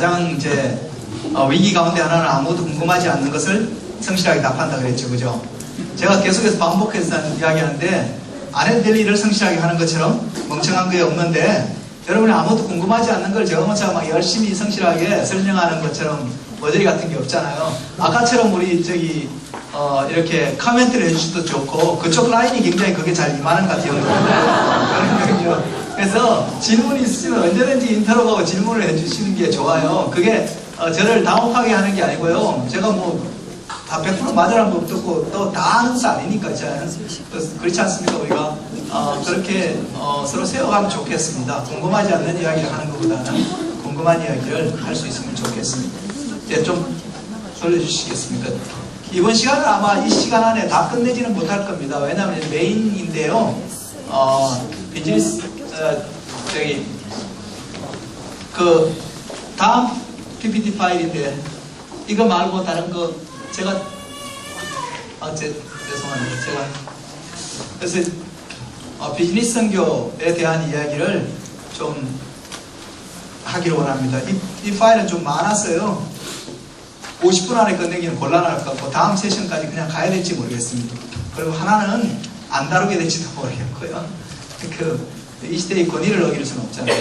가장 이제 위기 가운데 하나는 아무도 궁금하지 않는 것을 성실하게 답한다 그랬죠, 그죠? 제가 계속해서 반복해서 이야기하는데 안 해도 될 일을 성실하게 하는 것처럼 멍청한 게 없는데 여러분이 아무도 궁금하지 않는 걸 제가 막 열심히 성실하게 설명하는 것처럼 머저리 같은 게 없잖아요. 아까처럼 우리 저기 이렇게 코멘트를 해주셔도 좋고 그쪽 라인이 굉장히 그게 잘 임하는 것 같아요. 그래서 질문이 있으시면 언제든지 인터로하고 질문을 해주시는 게 좋아요. 그게 저를 당혹하게 하는 게 아니고요. 제가 뭐 다 100% 맞으라는 것도 없고 또 다 아는 것도 아니니까 그렇지 않습니까? 우리가 그렇게 서로 세워가면 좋겠습니다. 궁금하지 않는 이야기를 하는 것보다는 궁금한 이야기를 할 수 있으면 좋겠습니다. 이제 좀 돌려주시겠습니까? 이번 시간은 아마 이 시간 안에 다 끝내지는 못할 겁니다. 왜냐하면 메인인데요. 비즈니스 저기 그 다음 PPT 파일인데 이거 말고 다른 거 제가 죄송합니다. 제가 그래서 비즈니스 선교에 대한 이야기를 좀 하기를 원합니다. 이 파일은 좀 많았어요. 50분 안에 끝내기는 곤란할 것 같고 다음 세션까지 그냥 가야 될지 모르겠습니다. 그리고 하나는 안 다루게 될지도 모르겠고요. 이 시대의 권위를 어길 수는 없잖아요.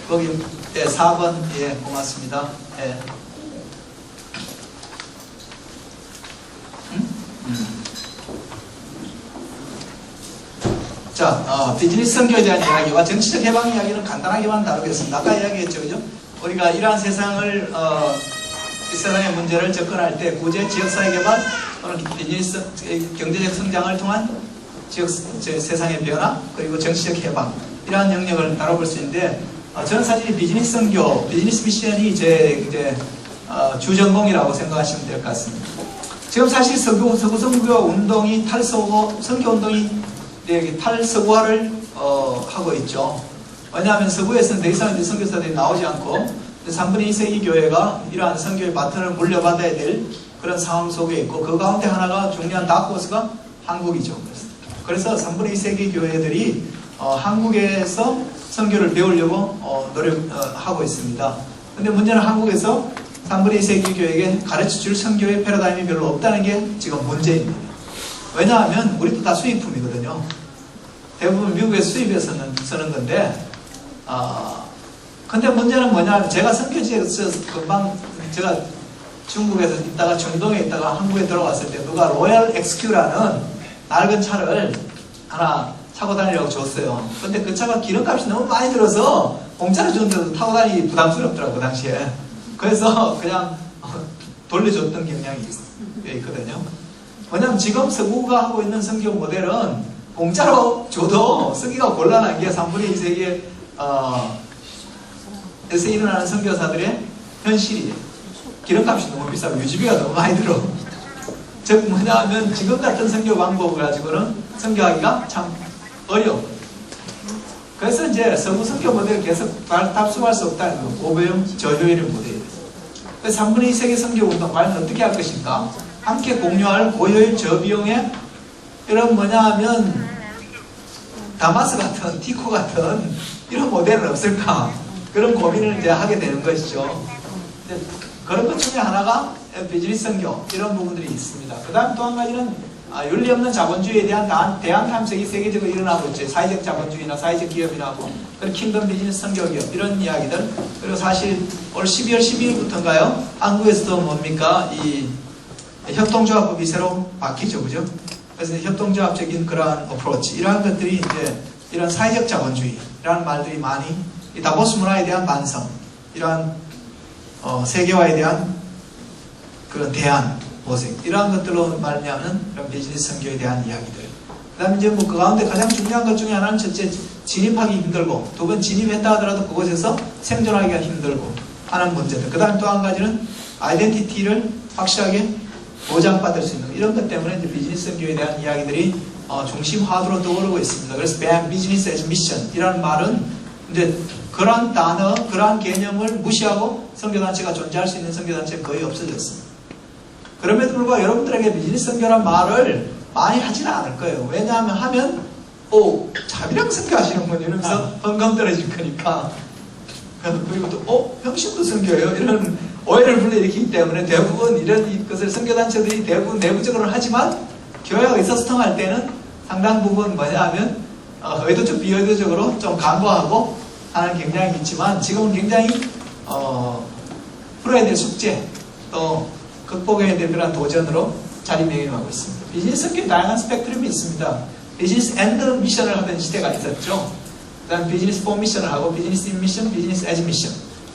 거기 4번 예 고맙습니다. 예. 자, 비즈니스 선교에 대한 이야기와 정치적 해방 이야기는 간단하게만 다루겠습니다. 아까 이야기했죠, 그죠? 우리가 이러한 세상을 이 세상의 문제를 접근할 때 구제, 지역사회 개발 또는 비즈니스 경제적 성장을 통한 세상의 변화 그리고 정치적 해방 이러한 영역을 다뤄볼 수 있는데 저는 사실 비즈니스 선교, 비즈니스 미션이 제 주전공이라고 생각하시면 될 것 같습니다. 지금 사실 서구 선교 운동이 선교 운동이 탈서구화를 하고 있죠. 왜냐하면 서구에서는 더 이상 선교사들이 나오지 않고 3분의 2 세기 교회가 이러한 선교의 바톤을 물려받아야 될 그런 상황 속에 있고 그 가운데 하나가 중요한 다크호스가 한국이죠. 그래서 3분의 2 세기 교회들이 한국에서 선교를 배우려고 노력하고 있습니다. 근데 문제는 한국에서 3분의 2 세기 교회에게 가르쳐줄 선교의 패러다임이 별로 없다는 게 지금 문제입니다. 왜냐하면 우리도 다 수입품이거든요. 대부분 미국에서 수입해서 쓰는 건데 근데 문제는 뭐냐면 제가 선교지에서 금방 제가 중국에서 있다가 중동에 있다가 한국에 들어갔을 때 누가 로얄 XQ라는 낡은 차를 하나 타고 다니라고 줬어요. 근데 그 차가 기름값이 너무 많이 들어서 공짜로 줬는데도 타고 다니기 부담스럽더라고 그 당시에. 그래서 그냥 돌려줬던 경향이 있거든요. 왜냐면 지금 서구가 하고 있는 선교 모델은 공짜로 줘도 쓰기가 곤란한 게 3분의 2 세기에 에서 일어나는 선교사들의 현실이에요. 기름값이 너무 비싸고 유지비가 너무 많이 들어. 즉 뭐냐면 지금 같은 선교 방법을 가지고는 선교하기가 참 어려워. 그래서 이제 서구 선교 모델을 계속 답습할 수 없다는 거. 고배용 저효율의 모델이에요. 그래서 3분의 2 세계 선교 운동 과연 어떻게 할 것인가? 함께 공유할 고효율 저비용의 이런 뭐냐하면 다마스 같은 티코 같은 이런 모델은 없을까? 그런 고민을 이제 하게 되는 것이죠. 그런 것 중에 하나가 비즈니스 선교 이런 부분들이 있습니다. 그 다음 또 한 가지는 윤리 없는 자본주의에 대한 대안 탐색이 세계적으로 일어나고 있죠. 사회적 자본주의나 사회적 기업이라고 그리고 킹덤 비즈니스 선교 기업 이런 이야기들. 그리고 사실 올 12월 12일부터인가요? 한국에서도 뭡니까? 이 협동조합법이 새로 바뀌죠, 그죠? 그래서 협동조합적인 그러한 어프로치 이러한 것들이 이제 이런 사회적 자본주의라는 말들이 많이 이 다보스 문화에 대한 반성 이러한 세계화에 대한 그런 대안 모색 이러한 것들로 말미암는 그런 비즈니스 선교에 대한 이야기들. 그 다음에 이제 뭐 그 가운데 가장 중요한 것 중에 하나는 첫째 진입하기 힘들고 두 번 진입했다 하더라도 그곳에서 생존하기가 힘들고 하는 문제들. 그 다음 또 한 가지는 아이덴티티를 확실하게 보장받을 수 있는 이런 것 때문에 이제 비즈니스 선교에 대한 이야기들이 중심 화두로 떠오르고 있습니다. 그래서 비즈니스 as 미션 이라는 말은 이제 그런 단어, 그런 개념을 무시하고 선교단체가 존재할 수 있는 선교단체가 거의 없어졌습니다. 그럼에도 불구하고 여러분들에게 비즈니스 선교란 말을 많이 하지는 않을 거예요. 왜냐하면 하면 자비랑 선교하시는군 이러면서 번금 떨어질 거니까. 그리고 또 형식도 선교예요 이런 오해를 불러일으키기 때문에 대부분 이런 것을 선교단체들이 대부분 내부적으로는 하지만 교회가 의사소통할 때는 상당 부분 뭐냐 하면 의도적 비의도적으로 좀 간과하고 하는 경향이 있지만 지금은 굉장히 풀어야 될 숙제 또 극복해야 될 그런 도전으로 자리매김하고 있습니다. 비즈니스 선교의 다양한 스펙트럼이 있습니다. 비즈니스 앤드 미션을 하던 시대가 있었죠. 그다음 비즈니스 포 미션을 하고 비즈니스 인 미션, 비즈니스 에즈 미션.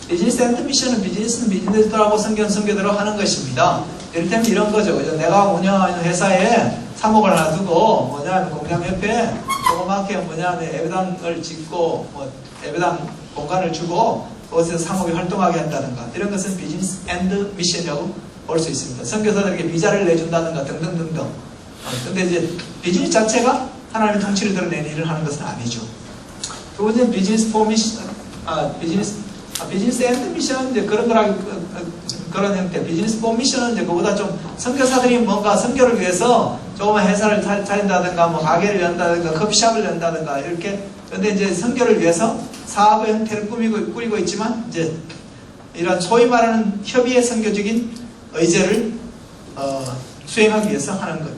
비즈니스 앤드 미션은 비즈니스는 비즈니스대로 선교는 선교대로 하는 것입니다. 이를테면 이런 거죠. 내가 운영하는 회사에 사목을 하나 두고 뭐냐면 공장 옆에 조그맣게 뭐냐면 예배당을 짓고 예배당 공간을 주고 그곳에서 사목이 활동하게 한다든가 이런 것은 비즈니스 앤드 미션이라고 볼 수 있습니다. 선교사들에게 비자를 내준다든가 등등등등. 근데 이제 비즈니스 자체가 하나님의 통치를 드러내는 일을 하는 것은 아니죠. 두 번째는 비즈니스 포 미션, 비즈니스 앤드 미션은 이제 그런 형태. 비즈니스 포 미션은 이제 그보다 좀 선교사들이 뭔가 선교를 위해서 조그만 회사를 차린다든가 뭐 가게를 연다든가 커피숍을 연다든가 이렇게. 근데 이제 선교를 위해서 사업의 형태를 꾸리고 있지만 이제 이런 소위 말하는 협의의 선교적인 의제를 수행하기 위해서 하는 것.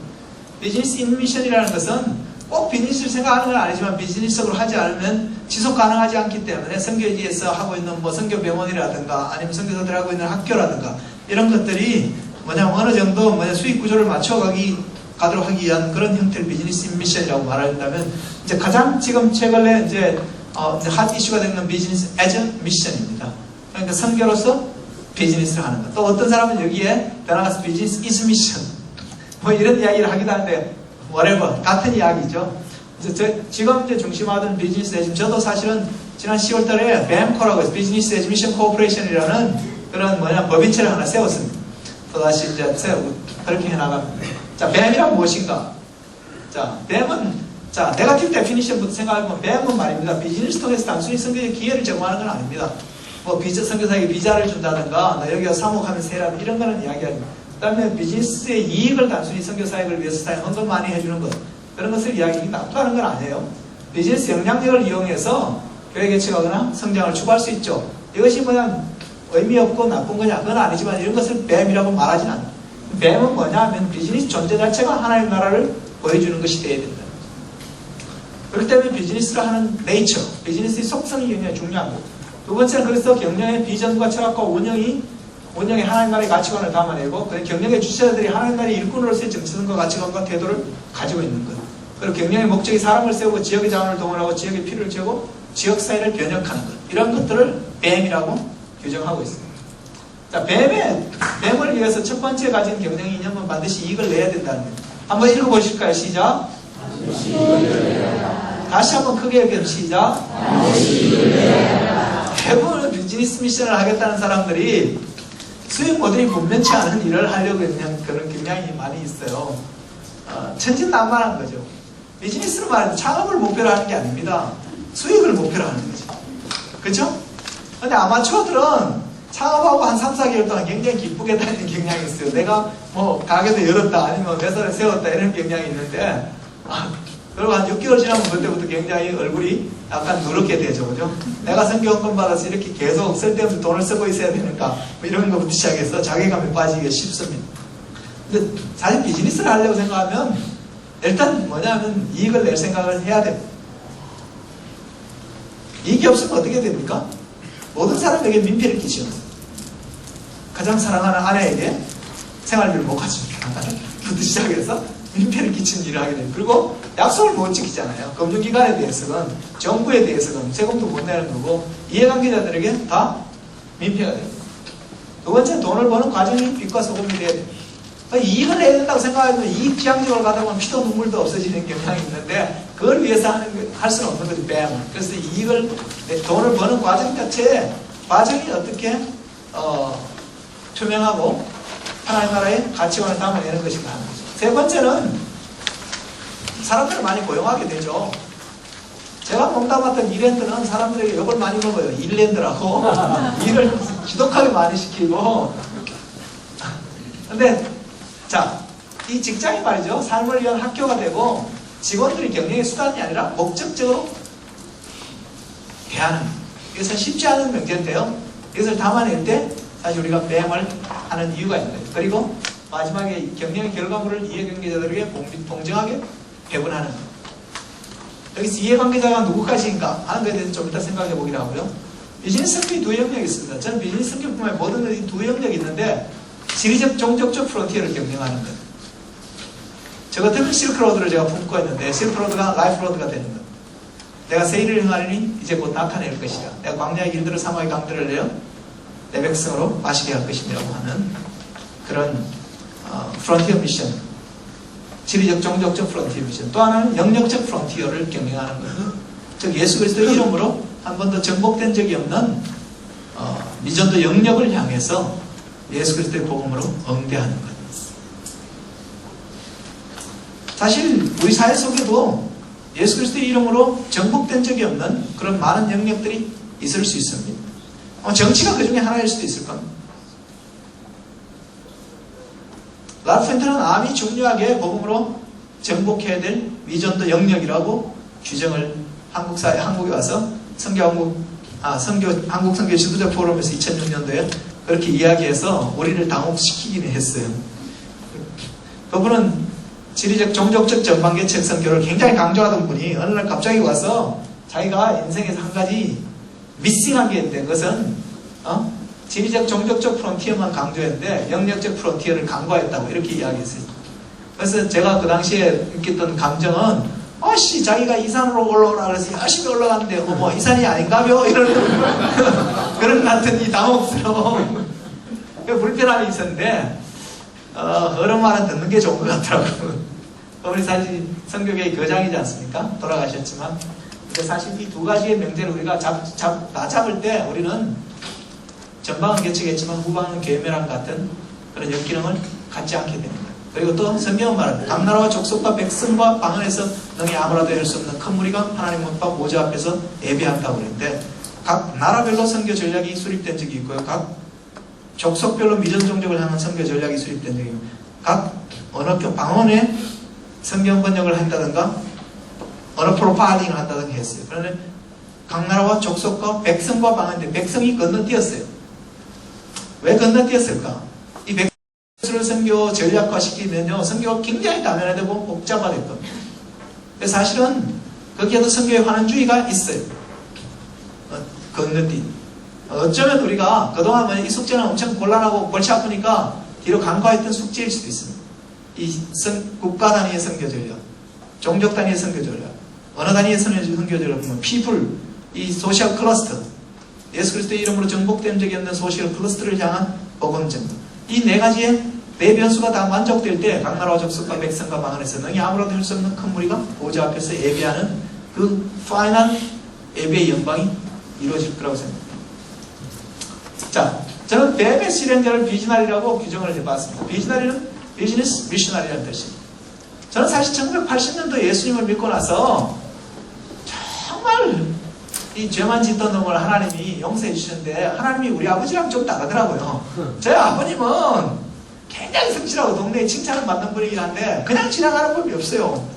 비즈니스 인 미션이라는 것은 꼭 비즈니스를 생각하는 건 아니지만 비즈니스적으로 하지 않으면 지속 가능하지 않기 때문에 선교지에서 하고 있는 뭐 선교병원이라든가 아니면 선교사들이 하고 있는 학교라든가 이런 것들이 어느 정도 수익 구조를 가도록 하기 위한 그런 형태를 비즈니스 인 미션이라고 말한다면 이제 가장 지금 최근에 이제 핫 이슈가 되는 비즈니스 에즈 미션입니다. 그러니까 선교로서 비즈니스를 하는 것. 또 어떤 사람은 여기에 더 나아가서 비즈니스 이즈 미션 이런 이야기를 하기도 하는데 whatever 같은 이야기죠. 지금 이제 중심하던 비즈니스 에즈 저도 사실은 지난 10월달에 BAMCO라고 해서 비즈니스 에즈 미션 코퍼레이션이라는 그런 법인체를 하나 세웠습니다. 또 다시 이제 세우고 그렇게 해나갑니다. 자, BAM이란 무엇인가? 자, BAM은 네거티브 데피니션부터 생각해보면 BAM은 말입니다. 비즈니스 통해서 단순히 선교의 기회를 제공하는 건 아닙니다. 선교사에게 비자를 준다든가 여기가 사목하면서 해라 이런 거는 이야기 아닙니다. 그 다음에 비즈니스의 이익을 단순히 선교 사역을 위해서 헌금 많이 해주는 것 그런 것을 이야기하기 나쁘다는 건 아니에요. 비즈니스 영향력을 이용해서 교회 개척하거나 성장을 추구할 수 있죠. 이것이 의미 없고 나쁜 거냐 그건 아니지만 이런 것을 BAM이라고 말하진 않아요. BAM은 뭐냐 하면 비즈니스 존재 자체가 하나님의 나라를 보여주는 것이 되어야 된다. 그렇기 때문에 비즈니스를 하는 네이처, 비즈니스의 속성이 굉장히 중요하고 두 번째는 그래서 경영의 비전과 철학과 운영에 하나님 나라의 가치관을 담아내고 경영의 주체자들이 하나님 나라의 일꾼으로서의 정신과 가치관과 태도를 가지고 있는 것. 그리고 경영의 목적이 사람을 세우고 지역의 자원을 동원하고 지역의 필요를 채우고 지역 사회를 변혁하는 것. 이런 것들을 BAM이라고 규정하고 있습니다. 자, BAM을 위해서 첫 번째 가진 경영의 이념은 반드시 이익을 내야 된다는 거예요. 한번 읽어보실까요? 시작. 다시 한번 크게 얘기해서 시작. 대부분 비즈니스 미션을 하겠다는 사람들이 수익 모델이 분명치 않은 일을 하려고 하는 그런 경향이 많이 있어요. 천진난만한 거죠. 비즈니스로 말하면 창업을 목표로 하는 게 아닙니다. 수익을 목표로 하는 거죠. 그렇죠? 근데 아마추어들은 창업하고 한 3, 4개월 동안 굉장히 기쁘게 다니는 경향이 있어요. 내가 가게도 열었다 아니면 회사를 세웠다 이런 경향이 있는데 그리고 한 6개월 지나면 그때부터 굉장히 얼굴이 약간 누렇게 되죠. 그죠? 내가 선교헌금 받아서 이렇게 계속 쓸데없는 돈을 쓰고 있어야 되니까 이런 것부터 시작해서 자괴감에 빠지기가 쉽습니다. 근데 사실 비즈니스를 하려고 생각하면 일단 뭐냐면 이익을 낼 생각을 해야 됩니다. 이익이 없으면 어떻게 됩니까? 모든 사람에게 민폐를 끼치는 거예요. 가장 사랑하는 아내에게 생활비를 못 가줍니다. 부터 시작해서 민폐를 끼치는 일을 하게 됩니다. 그리고 약속을 못 지키잖아요. 금융기관에 대해서는 정부에 대해서는 세금도 못 내는 거고 이해관계자들에게 다 민폐가 됩니다. 두 번째 돈을 버는 과정이 빛과 소금이 돼야 됩니다. 이익을 내야 된다고 생각하면 이익 지향적으로 가다 보면 피도 눈물도 없어지는 경향이 있는데 그걸 위해서 할 수는 없는 거죠. BAM. 그래서 돈을 버는 과정 자체에 과정이 어떻게 투명하고 하나님 나라의 가치관을 담아내는 것인가 하는 거죠. 세 번째는 사람들을 많이 고용하게 되죠. 제가 몸담았던 이랜드는 사람들에게 욕을 많이 먹어요. 일랜드라고 일을 지독하게 많이 시키고 근데 자, 이 직장이 말이죠. 삶을 위한 학교가 되고 직원들이 경영의 수단이 아니라 목적적으로 대하는, 그래서 쉽지 않은 명제인데요. 이것을 담아낼 때 사실 우리가 매몰 하는 이유가 있는 거예요. 그리고 마지막에 경영의 결과물을 이해관계자들에게 공정하게 배분하는 것. 여기서 이해관계자가 누구까지인가 하는 것에 대해서 좀 이따 생각해 보기로 하고요. 비즈니스 성격이 두 영역이 있습니다. 저는 비즈니스 성격뿐만 모든 것이 두 영역이 있는데 지리적, 종족적 프론티어를 경영하는 것. 저 같은 실크로드를 제가 품고 있는데 실크로드가 라이프로드가 되는 것. 내가 세일을 행하리니 이제 곧 나타낼 것이다. 내가 광야의 길들을 사막의 강들을 내어 내 백성으로 마시게 할 것이라고 하는 그런 프론티어 미션. 지리적, 종족적 프론티어 미션. 또 하나는 영역적 프론티어를 경영하는 것. 즉 예수 그리스도의 이름으로 한 번도 정복된 적이 없는 미전도 영역을 향해서 예수 그리스도의 복음으로 응대하는 것. 사실 우리 사회 속에도 예수 그리스도의 이름으로 정복된 적이 없는 그런 많은 영역들이 있을 수 있습니다. 정치가 그 중에 하나일 수도 있을 겁니다. 라프엔트는 암이 중요하게 복음으로 정복해야 될 미전도 영역이라고 규정을 한국에 와서 한국 선교 지도자 포럼에서 2006년도에 그렇게 이야기해서 우리를 당혹시키기는 했어요. 그분은 지리적, 종족적 전반계책 선교를 굉장히 강조하던 분이 어느 날 갑자기 와서 자기가 인생에서 한 가지 미싱한 게 있는데 그것은 지리적, 종족적 프론티어만 강조했는데 영역적 프론티어를 강조했다고 이렇게 이야기했어요. 그래서 제가 그 당시에 느꼈던 감정은 자기가 이 산으로 올라오라 그래서 열심히 올라갔는데 이 산이 아닌가벼? 이런 그런 같은 이 당혹스러운 불편함이 있었는데 어른 말은 듣는 게 좋은 것 같더라고요. 우리 사실 선교계의 거장이지 않습니까? 돌아가셨지만. 근데 사실 이 두 가지의 명제를 우리가 잡을 때 우리는 전방은 개척했지만 후방은 계멸함 같은 그런 역기능을 갖지 않게 됩니다. 그리고 또 성경은 말합니다. 각 나라와 족속과 백성과 방언에서 능히 아무라도 할 수 없는 큰 무리가 하나님 문법 모자 앞에서 예배한다고 그랬는데 각 나라별로 선교 전략이 수립된 적이 있고요. 각 족속별로 미전 종족을 향한 선교 전략이 수립된 적이 있고요. 각 언어표 방언에 성경 번역을 한다든가 언어 프로파일링을 한다든가 했어요. 그러면 각 나라와 족속과 백성과 방언인데 백성이 건너뛰었어요. 왜 건너뛰었을까? 이 백성을 선교 전략화 시키면요 선교가 굉장히 다면화되고 복잡화될 겁니다. 그래서 사실은 거기에도 선교의 환원주의가 있어요. 건너뛰. 어쩌면 우리가 그동안 이 숙제는 엄청 곤란하고 골치 아프니까 뒤로 간과했던 숙제일 수도 있습니다. 이 국가 단위의 선교 전략, 종족 단위의 선교 전략, 언어 단위의 선교 전략 보면 people, 이 소셜 클러스터, 예수 그리스도의 이름으로 정복된 적이 없는 소셜 클러스터를 향한 복음 전도. 이 네 가지의 네 변수가 다 만족될 때 각 나라와 족속과 백성과 방언에서 능히 아무라도 할 수 없는 큰 무리가 보좌 앞에서 예배하는 그 파이널 예배의 영광이 이루어질 거라고 생각합니다. 자, 저는 뱀의 실행자를 비즈나리라고 규정을 해봤습니다. 비즈나리는 비즈니스 미셔너리라는 뜻입니다. 저는 사실 1980년도 예수님을 믿고 나서 정말 이 죄만 짓던 놈을 하나님이 용서해 주셨는데 하나님이 우리 아버지랑 좀 다르더라고요. 저희 아버님은 굉장히 성실하고 동네에 칭찬을 받는 분이긴 한데 그냥 지나가는 법이 없어요.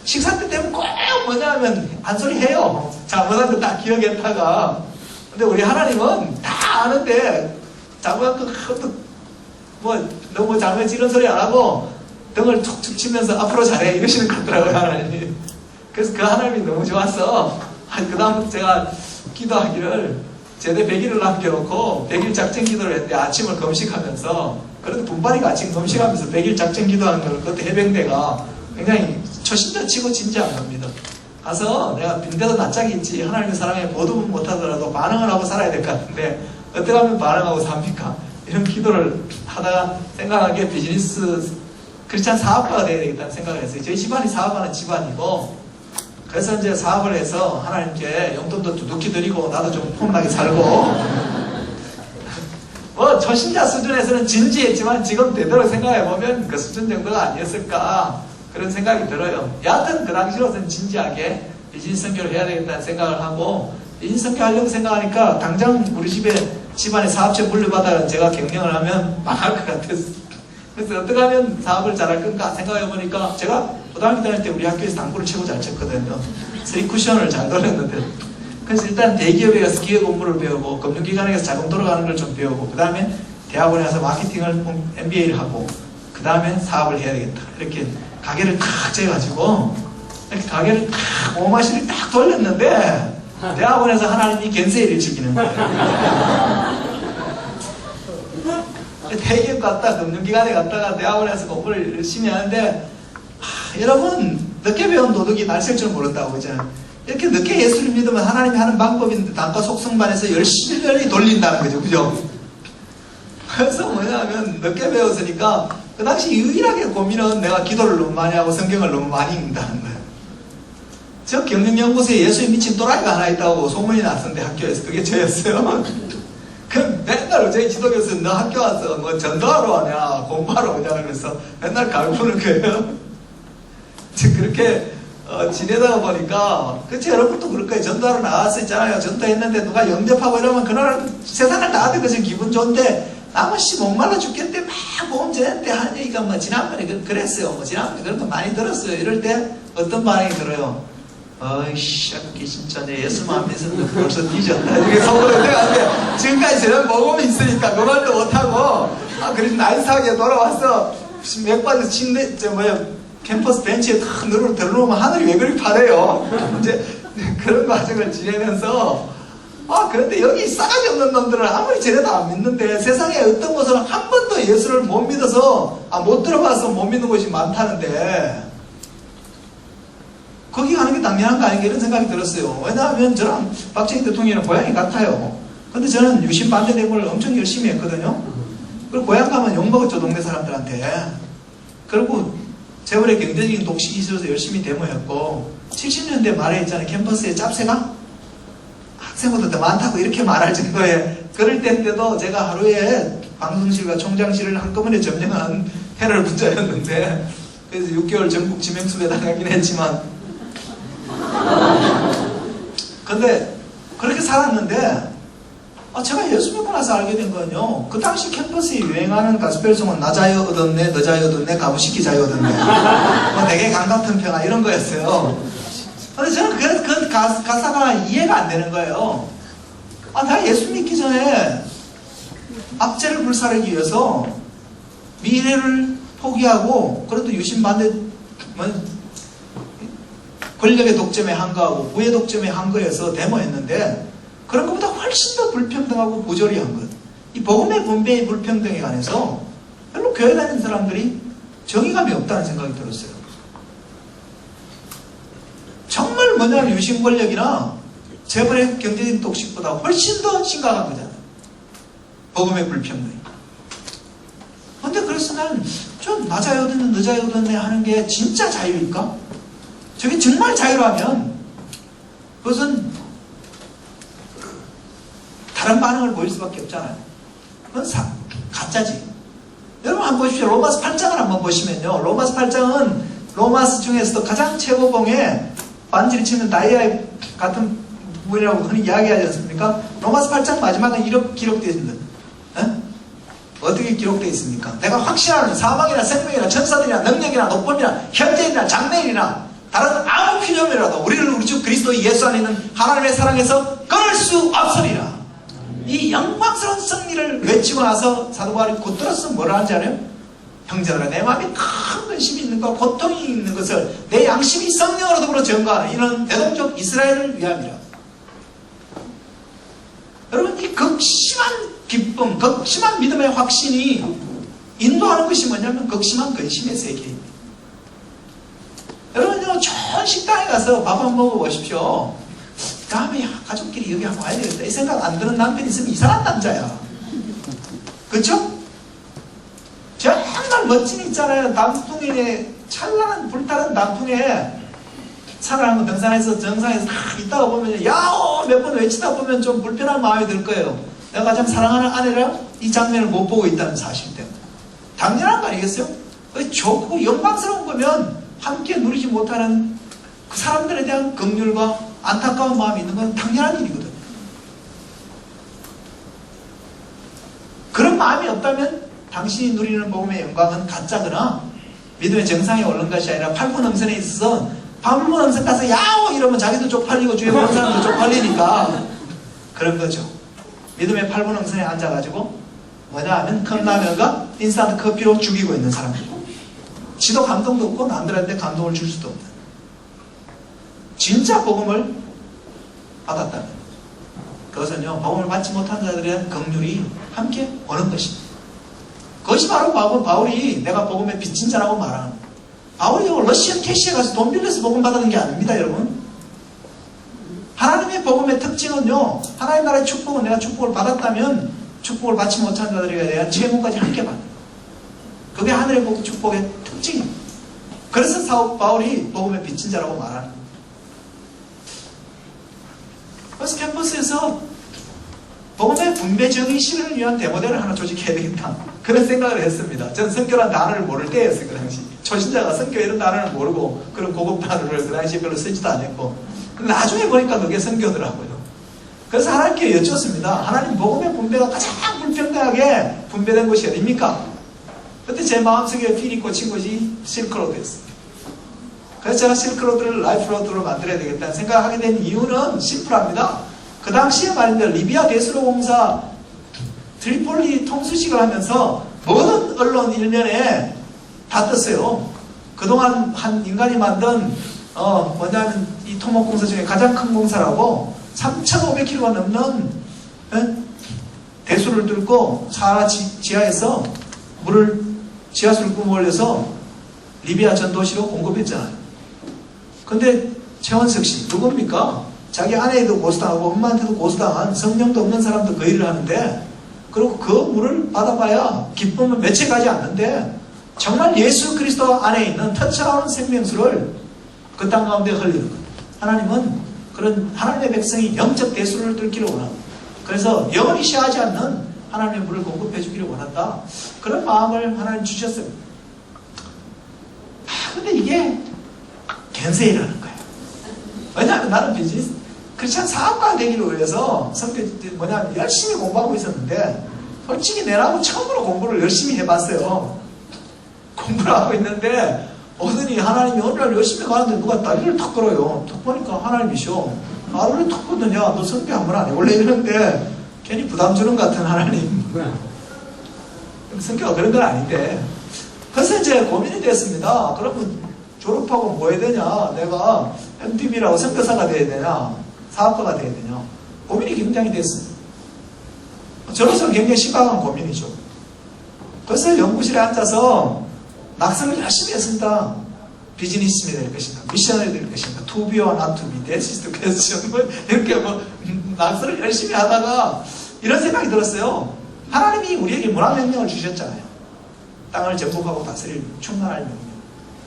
식사 때 되면 꼭 뭐냐면 한 소리 해요. 잘못한 거 다 기억했다가. 근데 우리 하나님은 다 아는데 잘못한 거 너무 잘못했지 이런 소리 안 하고 등을 툭툭 치면서 앞으로 잘해 이러시는 것 같더라고요 하나님이. 그래서 그 하나님이 너무 좋았어. 그 다음 제가 기도하기를 제대 100일을 남겨놓고 100일 작전 기도를 했는데 아침을 금식하면서 그래도 분발이가 아침 금식하면서 100일 작전 기도하는 걸 그때 해병대가 굉장히 초심자 치고 진지한 겁니다. 가서 내가 빈대도 낯짝이 있지 하나님의 사랑에 보듬은 못하더라도 반응을 하고 살아야 될 것 같은데 어떻게 하면 반응하고 삽니까? 이런 기도를 하다가 생각하기에 비즈니스 크리스찬 사업가가 되어야 되겠다는 생각을 했어요. 저희 집안이 사업하는 집안이고 그래서 이제 사업을 해서 하나님께 용돈도 두둑히 드리고 나도 좀 폼나게 살고 초신자 수준에서는 진지했지만 지금 되도록 생각해보면 그 수준 정도가 아니었을까 그런 생각이 들어요. 여하튼 그 당시로서는 진지하게 비즈니스 선교를 해야 되겠다는 생각을 하고 비즈니스 선교 하려고 생각하니까 당장 우리 집안에 사업체 물려받아 제가 경영을 하면 망할 것 같았어요. 그래서 어떻게 하면 사업을 잘할 건가 생각해보니까 제가 고등학교 다닐 때 우리 학교에서 당구를 최고 잘 쳤거든요. 3쿠션을 잘 돌렸는데. 그래서 일단 대기업에 가서 기업 업무를 배우고, 금융기관에 가서 자금 돌아가는 걸 좀 배우고, 그 다음에 대학원에 가서 마케팅을, MBA를 하고, 그 다음에 사업을 해야 되겠다. 이렇게 가게를 탁 재가지고, 이렇게 가게를 탁, 오마시를 딱 돌렸는데, 대학원에서 하나님이 견세일을 지키는 거예요. 대기업 갔다, 금융기관에 갔다가 대학원에서 공부를 열심히 하는데, 여러분, 늦게 배운 도둑이 날 셀 줄 모른다고, 그죠? 이렇게 늦게 예수를 믿으면 하나님이 하는 방법인데, 단과 속성반에서 열심히 돌린다는 거죠, 그죠? 그래서 뭐냐면, 늦게 배웠으니까, 그 당시 유일하게 고민은 내가 기도를 너무 많이 하고 성경을 너무 많이 읽는다는 거예요. 저 경영연구소에 예수에 미친 또라이가 하나 있다고 소문이 났었는데, 학교에서. 그게 저였어요. 그럼 맨날 저희 지도교수는 너 학교 와서 뭐 전도하러 왔냐, 공부하러 오냐, 그러면서 맨날 갈구는 거예요. 그렇게 지내다가 보니까, 그치, 여러분도 그럴 거예요. 전도하러 나왔어 있잖아요. 전도했는데 누가 영접하고 이러면 그날 세상을 나한테 그저 기분 좋은데, 나는 목말라 죽겠는데 막 보험 전했는데 하는 얘기가 뭐 지난번에 그랬어요. 뭐 지난번에 그런 거 많이 들었어요. 이럴 때 어떤 반응이 들어요? 어이씨, 진짜 내 예수만 안 믿었는데 벌써 뒤졌다. 이렇게 속으로 생각하는데, 지금까지 저런 모험이 있으니까 그 말도 못하고, 그래서 나이스하게 돌아와서 맥반에서 침대, 캠퍼스 벤치에 탁 누르고 들어오면 하늘이 왜 그리 파래요? 이제 그런 과정을 지내면서, 그런데 여기 싸가지 없는 놈들은 아무리 저래도 안 믿는데, 세상에 어떤 곳은 한 번도 예수를 못 믿어서, 못 들어봐서 못 믿는 곳이 많다는데, 거기 가는 게 당연한 거 아닌가 이런 생각이 들었어요. 왜냐하면 저랑 박정희 대통령이랑 고향이 같아요. 근데 저는 유신 반대 데모를 엄청 열심히 했거든요. 그리고 고향 가면 욕먹었죠, 동네 사람들한테. 그리고 재벌의 경제적인 독식이 있어서 열심히 데모했고, 70년대 말에 있잖아요. 캠퍼스에 짭새가 학생보다 더 많다고 이렇게 말할 정도에, 그럴 때인데도 제가 하루에 방송실과 총장실을 한꺼번에 점령한 테러 분자였는데, 그래서 6개월 전국 지명수배 당하긴 했지만, 근데 그렇게 살았는데, 제가 예수 믿고 나서 알게 된 건요, 그 당시 캠퍼스에 유행하는 가스펠송은 나자여 얻었네, 너자여 얻었네, 가무시키 자여 얻었네, 뭐 되게 강같은 평화 이런 거였어요. 근데 저는 그 가사가 이해가 안 되는 거예요. 내가 예수 믿기 전에 압제를 불사르기 위해서 미래를 포기하고, 그래도 유신 반대, 권력의 독점에 항거하고 부의 독점에 항거해서 데모했는데, 그런 것보다 훨씬 더 불평등하고 부조리한 것. 이 복음의 분배의 불평등에 관해서 별로 교회 다니는 사람들이 정의감이 없다는 생각이 들었어요. 정말 뭐냐면 유신 권력이나 재벌의 경제적인 독식보다 훨씬 더 심각한 거잖아요. 복음의 불평등. 근데 그래서 나는 좀 낮아야 얻었네, 늦어야 얻었네 하는 게 진짜 자유일까? 저게 정말 자유라면 그것은 다른 반응을 보일 수밖에 없잖아요. 그건 가짜지. 여러분 한번 보십시오. 로마서 8장을 한번 보시면요. 로마서 8장은 로마서 중에서도 가장 최고봉에 반지를 치는 다이아 같은 부분이라고 흔히 이야기하지 않습니까? 로마서 8장 마지막은 이렇게 기록되어 있습니다. 어떻게 기록되어 있습니까? 내가 확신하는 사망이나 생명이나 천사들이나 능력이나 높음이나 현재이나 장래이나 다른 아무 필요함이라도 우리를 우리 주 그리스도 예수 안에 있는 하나님의 사랑에서 끊을 수 없으리라. 이 영광스러운 승리를 외치고 나서 사도 바울이 곧들어서 뭐라 하는지 알아요? 형제들아, 내 마음이 큰 근심이 있는 것, 고통이 있는 것을 내 양심이 성령으로 더불어 증거하는 이는 대동족 이스라엘을 위함이라. 여러분, 이 극심한 기쁨, 극심한 믿음의 확신이 인도하는 것이 뭐냐면 극심한 근심의 세계입니다. 여러분요, 좋은 식당에 가서 밥 한번 먹어보십시오. 다음에 가족끼리 여기 한번 와야 되겠다 이 생각 안 드는 남편이 있으면 이상한 남자야. 그렇죠? 정말 멋진 있잖아요. 남풍에 찬란한 불타는 남풍에 산을 한번 등산해서 정상에서 딱 있다가 보면 야호 몇 번 외치다 보면 좀 불편한 마음이 들 거예요. 내가 가장 사랑하는 아내랑 이 장면을 못 보고 있다는 사실 때문에. 당연한 거 아니겠어요? 좋고 영광스러운 거면 함께 누리지 못하는 그 사람들에 대한 긍휼과 안타까운 마음이 있는 건 당연한 일이거든. 그런 마음이 없다면 당신이 누리는 복음의 영광은 가짜거나 믿음의 정상에 오른 것이 아니라 팔문엄선에 있어서 팔문엄선 가서 야오 이러면 자기도 쪽팔리고 주위에 보는 사람도 쪽팔리니까 그런 거죠. 믿음의 팔문엄선에 앉아가지고 뭐냐 하면 컵라면과 인스턴트 커피로 죽이고 있는 사람이고 지도 감동도 없고 남들한테 감동을 줄 수도 없는 진짜 복음을 받았다면 그것은요 복음을 받지 못한 자들에 대한 긍휼이 함께 오는 것입니다. 그것이 바로 바울이 내가 복음의 빚진 자라고 말하는 바울이 러시안 캐시에 가서 돈 빌려서 복음 받았는 게 아닙니다. 여러분 하나님의 복음의 특징은요 하나님 나라의 축복은 내가 축복을 받았다면 축복을 받지 못한 자들에 대한 채무까지 함께 받는 그게 하늘의 축복의 특징입니다. 그래서 바울이 복음의 빚진 자라고 말하는 거예요. 그래서 캠퍼스에서 복음의 분배 정의실을 위한 데모대를 하나 조직해야 되겠다. 그런 생각을 했습니다. 저는 선교란 단어를 모를 때였어요. 그 당시. 초신자가 선교 이런 단어를 모르고 그런 고급 단어를 그 당시에 별로 쓰지도 않았고 근데 나중에 보니까 그게 선교더라고요. 그래서 하나님께 여쭙습니다. 하나님 복음의 분배가 가장 불평등하게 분배된 곳이 어디입니까? 그때 제 마음속에 필이 꽂힌 곳이 실크로드였어요. 그래서 제가 실크로드를 라이프로드로 만들어야 되겠다는 생각을 하게 된 이유는 심플합니다. 그 당시에 말인데 리비아 대수로 공사 트리폴리 통수식을 하면서 모든 언론 일면에 다 떴어요. 그동안 한 인간이 만든 뭐냐면 이 토목 공사 중에 가장 큰 공사라고 3,500km가 넘는 대수를 뚫고 사하라 지하에서 물을 지하수를 뿜어 올려서 리비아 전 도시로 공급했잖아요. 근데 최원석 씨 누굽니까? 자기 아내에도 고소당하고 엄마한테도 고소당한 성령도 없는 사람도 그 일을 하는데 그리고 그 물을 받아봐야 기쁨은 며칠 가지 않는데 정말 예수 그리스도 안에 있는 터치나오는 생명수를 그 땅 가운데 흘리는 거예요. 하나님은 그런 하나님의 백성이 영적 대수를 뚫기를 원합니다. 그래서 영원히 쉬하지 않는 하나님의 물을 공급해 주기를 원한다. 그런 마음을 하나님 주셨어요. 근데 이게 겐세이라는 거예요. 왜냐하면 나는 비즈니스 크리스찬 사업가가 되기를 위해서 뭐냐면 열심히 공부하고 있었는데 솔직히 내라고 처음으로 공부를 열심히 해봤어요. 공부를 하고 있는데 오더니 하나님이 어느 날 열심히 가는데 누가 다리를 턱 걸어요. 턱 보니까 하나님이셔. 나를 턱 걷느냐 너 성교 한번 안 해. 원래 이러는데 괜히 부담 주는 것 같은 하나님. 성교가 그런 건 아닌데 그래서 이제 고민이 됐습니다. 그러면 졸업하고 뭐 해야 되냐? 내가 MTV라고 선교사가 돼야 되냐? 사업가가 돼야 되냐? 고민이 굉장히 됐습니다. 저로서는 굉장히 심각한 고민이죠. 그래서 연구실에 앉아서 낙서를 열심히 했습니다. 비즈니스맨이 될 것인가? 미션이 될 것인가? To be or not to be? That is the question. 이렇게 낙서를 열심히 하다가 이런 생각이 들었어요. 하나님이 우리에게 문화명령을 주셨잖아요. 땅을 정복하고 다스릴 충만할 명령.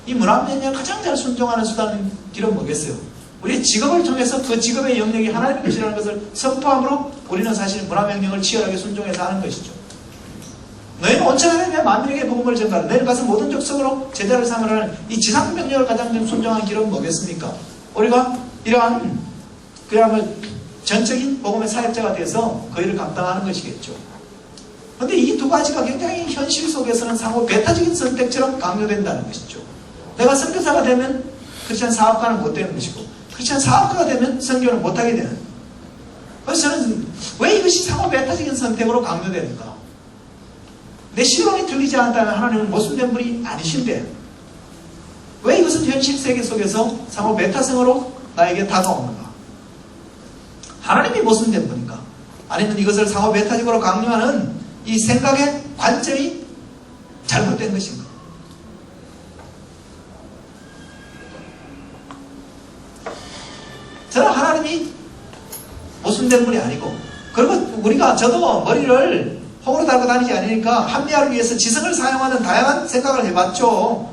이 문화명령을 가장 잘 순종하는 수단은 길은 뭐겠어요? 우리의 직업을 통해서 그 직업의 영역이 하나님의 것이라는 것을 선포함으로 우리는 사실 문화명령을 치열하게 순종해서 하는 것이죠. 너희는 온천하나님의 만민에게 복음을 전가하라. 너희는 가서 모든 족속으로 제자를 삼으라는 이 지상명령을 가장 순종한 길은 뭐겠습니까? 우리가 이러한 그야말로 전적인 복음의 사역자가 돼서 그 일을 감당하는 것이겠죠. 그런데 이 두 가지가 굉장히 현실 속에서는 상호 배타적인 선택처럼 강요된다는 것이죠. 내가 선교사가 되면 크리스찬 사업가는 못 되는 것이고 크리스찬 사업가가 되면 선교는 못하게 되는. 그래서 저는 왜 이것이 상호 배타적인 선택으로 강요되는가? 내 실론이 틀리지 않다면 하나님은 모순된 분이 아니신데 왜 이것은 현실 세계 속에서 상호 메타성으로 나에게 다가오는가? 하나님이 모순된 분인가? 아니면 이것을 상호 메타적으로 강요하는 이 생각의 관점이 잘못된 것인가? 저는 하나님이 모순된 분이 아니고 그리고 저도 머리를 호구로 달고 다니지 않으니까 합리화를 위해서 지성을 사용하는 다양한 생각을 해봤죠.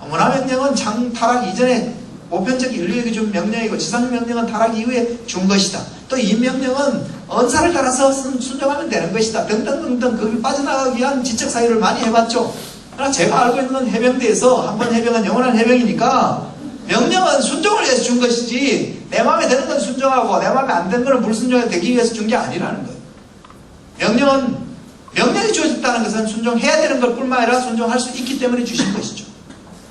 문화명령은 타락 이전에 보편적 인류에게 준 명령이고 지상명령은 타락 이후에 준 것이다. 또 이 명령은 언사를 따라서 순종하면 되는 것이다. 등등등등 그걸 빠져나가기 위한 지적 사유를 많이 해봤죠. 그러나 제가 알고 있는 해병대에서 한 번 해병은 영원한 해병이니까 명령은 순종을 위해서 준 것이지 내 마음에 드는 건 순종하고 내 마음에 안 드는 건 불순종되기 위해서 준 게 아니라는 거예요. 명령이 주어졌다는 것은 순종해야 되는 것 뿐만 아니라 순종할 수 있기 때문에 주신 것이죠.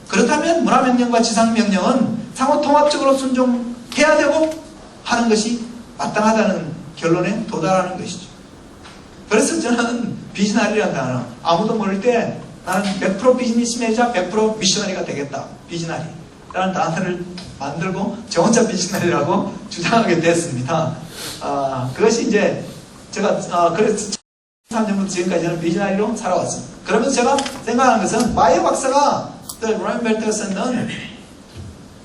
그렇다면 문화명령과 지상명령은 상호 통합적으로 순종해야 되고 하는 것이 마땅하다는 결론에 도달하는 것이죠. 그래서 저는 비즈나리라는 단어, 아무도 모를 때 나는 100% 비즈니스맨이자 100% 미셔너리가 되겠다. 비즈나리라는 단어를 만들고 저 혼자 비즈나리라고 주장하게 됐습니다. 그것이 이제 제가 그래서 3년부터 지금까지 저는 비즈나리로 살아왔습니다. 그러면서 제가 생각하는 것은 마이어 박사가 로라인 벨트가 썼는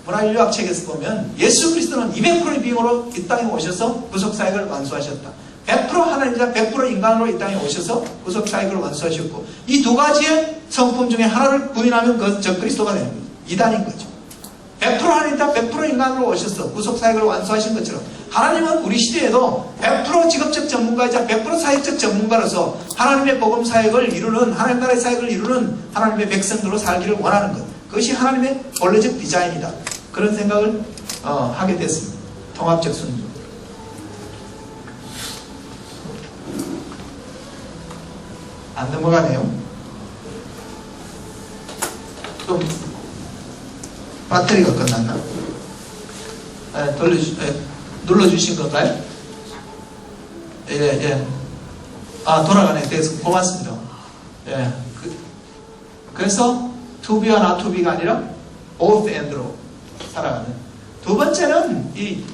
문화인류학 책에서 보면 예수 그리스도는 200%의 비용으로 이 땅에 오셔서 구속사역을 완수하셨다. 100% 하나님이자 100% 인간으로 이 땅에 오셔서 구속사역을 완수하셨고 이 두 가지의 성품 중에 하나를 부인하면 그 적그리스도가 되는 거죠. 이단인 거죠. 100% 하나님이자 100% 인간으로 오셔서 구속사역을 완수하신 것처럼 하나님은 우리 시대에도 100% 직업적 전문가이자 100% 사역적 전문가로서 하나님의 복음 사역을 이루는 하나님 나라의 사역을 이루는 하나님의 백성들로 살기를 원하는 것. 그것이 하나님의 본래적 디자인이다. 그런 생각을 하게 됐습니다. 통합적 순종. 안 넘어가네요. 좀 배터리가 끝났나? 눌러주신 건가요? 예. 돌아가네. 그래서 고맙습니다. 예. 그래서 to be와 not to be가 아니라 both and로 살아가는. 두 번째는 이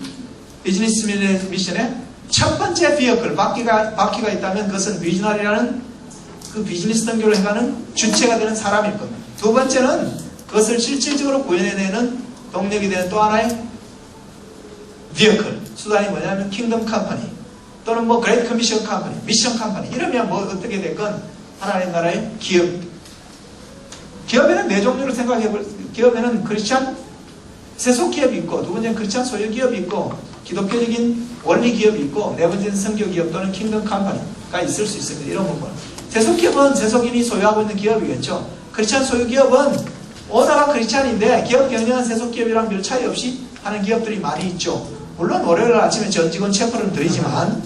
비즈니스 미션의 첫 번째 비어클, 바퀴가 있다면 그것은 비즈널이라는 그 비즈니스 등교를 해가는 주체가 되는 사람일 겁니다. 두 번째는 그것을 실질적으로 구현해내는 동력이 되는 또 하나의 비어클, 수단이 뭐냐면 킹덤 컴퍼니 또는 뭐 그레이트 커미션 컴퍼니, 미션 컴퍼니 이러면 뭐 어떻게 됐건 하나님 나라의 기업. 기업에는 네 종류를 생각해볼. 기업에는 크리스찬 세속 기업이 있고 두 번째는 크리스찬 소유 기업이 있고 기독교적인 원리 기업이 있고 네 번째는 선교 기업 또는 킹덤 컴퍼니가 있을 수 있습니다. 이런 부분. 세속 기업은 세속인이 소유하고 있는 기업이겠죠. 크리스찬 소유 기업은 오너가 크리스찬인데 기업 경영은 세속 기업이랑 별 차이 없이 하는 기업들이 많이 있죠. 물론 월요일 아침에 전 직원 체포를 드리지만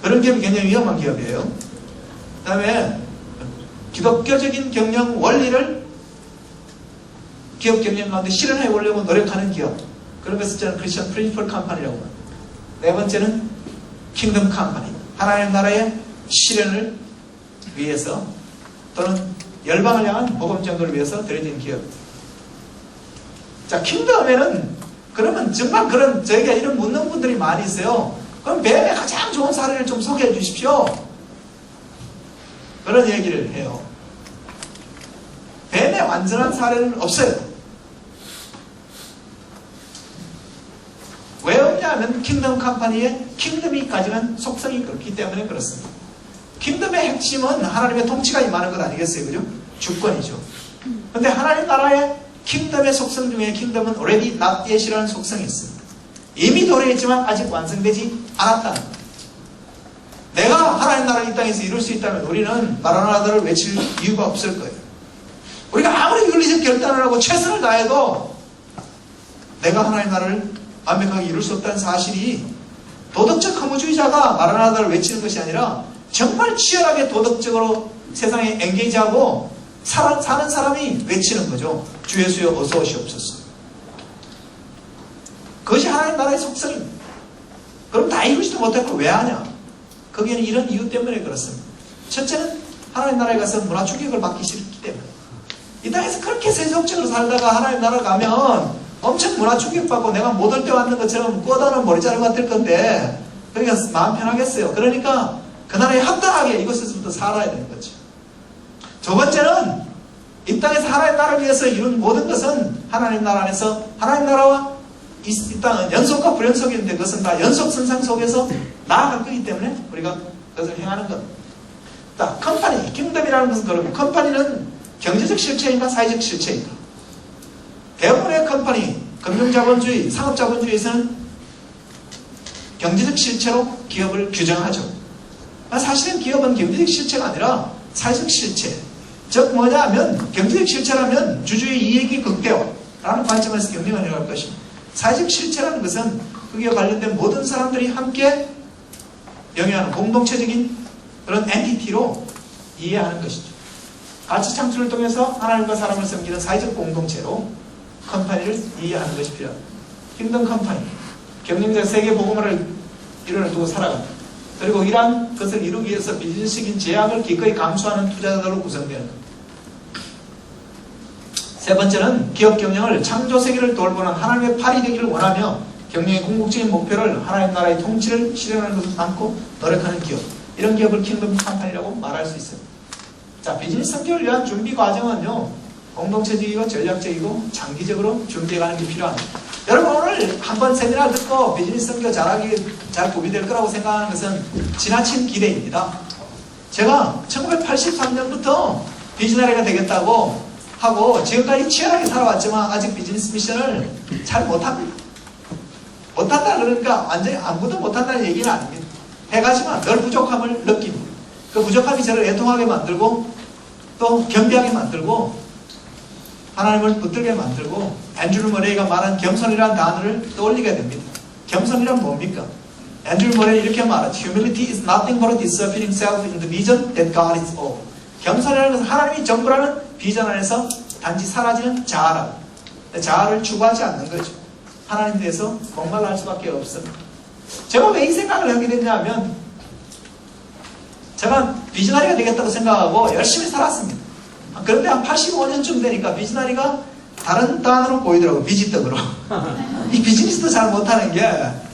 그런 기업이 굉장히 위험한 기업이에요. 그 다음에 기독교적인 경영 원리를 기업 경영 가운데 실현해 보려고 노력하는 기업. 그런 것을 저는 크리스천 프린시플 컴퍼니라고 합니다. 네 번째는 킹덤 컴퍼니. 하나님 나라의 실현을 위해서 또는 열방을 향한 복음 전도를 위해서 드려진 기업. 자, 킹덤에는 그러면 정말 그런 저희가 이런 묻는 분들이 많이 있어요. 그럼 뱀의 가장 좋은 사례를 좀 소개해 주십시오. 그런 얘기를 해요. 뱀의 완전한 사례는 없어요. 왜 없냐면 킹덤 컴퍼니의 킹덤이 가지는 속성이 그렇기 때문에 그렇습니다. 킹덤의 핵심은 하나님의 통치가 임하는 것 아니겠어요? 그죠? 주권이죠. 근데 하나님 나라의 킹덤의 속성 중에 킹덤은 already not yet이라는 속성이 있습니다. 이미 도래했지만 아직 완성되지 않았다는 것. 내가 하나님 나라 이 땅에서 이룰 수 있다면 우리는 마라나다를 외칠 이유가 없을 거예요. 우리가 아무리 윤리적 결단을 하고 최선을 다해도 내가 하나님 나라를 완벽하게 이룰 수 없다는 사실이 도덕적 허무주의자가 마라나다를 외치는 것이 아니라 정말 치열하게 도덕적으로 세상에 엔게이지하고 사는 사람이 외치는 거죠. 주 예수여 어서 오시옵소서. 그것이 하나님 나라의 속성입니다. 그럼 다 이루지도 못했고 왜 하냐? 거기에는 이런 이유 때문에 그렇습니다. 첫째는 하나님 나라에 가서 문화 충격을 받기 싫기 때문에. 이 땅에서 그렇게 세속적으로 살다가 하나님 나라 가면 엄청 문화 충격받고 내가 못 올 때 왔는 것처럼 꼬다는 머리 자르고 같을 건데 그러니까 마음 편하겠어요. 그러니까 그 나라에 합당하게 이곳에서부터 살아야 되는 거죠. 두 번째는 이 땅에서 하나님 나라를 위해서 이룬 모든 것은 하나님 나라 안에서 하나님 나라와 이 땅은 연속과 불연속인데 그것은 다 연속선상 속에서 나아갈 거기 때문에 우리가 그것을 행하는 것. 컴퍼니, 킹덤이라는 것은 그렇고 컴퍼니는 경제적 실체인가 사회적 실체인가. 대부분의 컴퍼니, 금융자본주의, 상업자본주의에서는 경제적 실체로 기업을 규정하죠. 사실은 기업은 경제적 실체가 아니라 사회적 실체. 즉 뭐냐면 경제적 실체라면 주주의 이익이 극대화라는 관점에서 경영을 해갈 것입니다. 사회적 실체라는 것은 거기에 관련된 모든 사람들이 함께 영위하는 공동체적인 그런 엔티티로 이해하는 것이죠. 가치 창출을 통해서 하나님과 사람을 섬기는 사회적 공동체로 컴퍼니를 이해하는 것이 필요합니다. 킹덤 컴퍼니, 경영자 세계 복음화를 이론을 두고 살아갑니다. 그리고 이러한 것을 이루기 위해서 비즈니스적인 제약을 기꺼이 감수하는 투자자들로 구성되는 겁니다. 세 번째는 기업 경영을 창조 세계를 돌보는 하나님의 팔이 되기를 원하며 경영의 궁극적인 목표를 하나님 나라의 통치를 실현하는 것을 담고 노력하는 기업, 이런 기업을 킹덤 컴퍼니라고 말할 수 있습니다. 자, 비즈니스 성격을 위한 준비 과정은요, 공동체적이고 전략적이고 장기적으로 준비해가는 게 필요합니다. 여러분, 오늘 한번 세미나 듣고 비즈니스 성격 잘 구비될 거라고 생각하는 것은 지나친 기대입니다. 제가 1983년부터 비즈너리가 되겠다고 하고 지금까지 치열하게 살아왔지만 아직 비즈니스 미션을 잘 못합니다. 못한다 그러니까 완전히 아무도 못한다는 얘기는 아닙니다. 해가지만 늘 부족함을 느낍니다. 그 부족함이 저를 애통하게 만들고 또 겸비하게 만들고 하나님을 붙들게 만들고 앤드류 머레이가 말한 겸손이라는 단어를 떠올리게 됩니다. 겸손이란 뭡니까? 앤드류 머레이 이렇게 말하죠. Humility is nothing but disappearing self in the vision that God is all. 겸손이라는 것은 하나님이 전부라는 비전 안에서 단지 사라지는 자아라고. 자아를 추구하지 않는 거죠. 하나님 대해서 목말라 할 수밖에 없습니다. 제가 왜 이 생각을 하게 됐냐면 제가 비즈나리가 되겠다고 생각하고 열심히 살았습니다. 그런데 한 85년쯤 되니까 비즈나리가 다른 단어로 보이더라고요. 비지떡으로. 이 비즈니스도 잘 못하는 게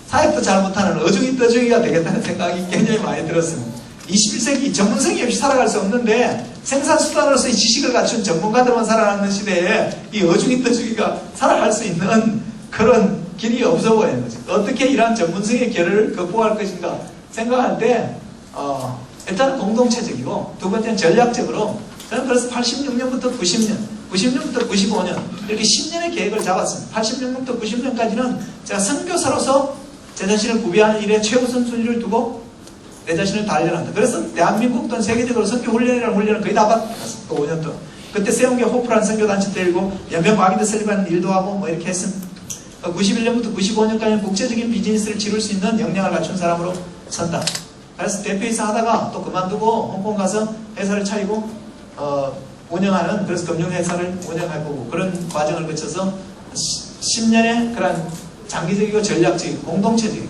사역도 잘 못하는 어중이 떠중이가 되겠다는 생각이 굉장히 많이 들었습니다. 21세기 전문성이 없이 살아갈 수 없는데 생산수단으로서의 지식을 갖춘 전문가들만 살아가는 시대에 이 어중이 떠중이가 살아갈 수 있는 그런 길이 없어 보이는 거죠. 어떻게 이러한 전문성의 결을 극복할 것인가 생각할 때 일단은 공동체적이고 두 번째는 전략적으로 저는 그래서 86년부터 90년, 90년부터 95년 이렇게 10년의 계획을 잡았습니다. 86년부터 90년까지는 제가 선교사로서 제 자신을 구비하는 일에 최우선 순위를 두고 내 자신을 단련한다. 그래서 대한민국 또는 세계적으로 선교 훈련이라는 훈련을 거의 다 받았습니다. 5년 동안. 그때 세운 게 호프라는 선교단체 때리고 연명 과기대 설립하는 일도 하고 뭐 이렇게 했습니다. 91년부터 95년까지는 국제적인 비즈니스를 지를 수 있는 역량을 갖춘 사람으로 선다. 그래서 대표이사 하다가 또 그만두고 홍콩 가서 회사를 차리고 운영하는, 그래서 금융회사를 운영할 거고 그런 과정을 거쳐서 10년의 그런 장기적이고 전략적이고 공동체적이고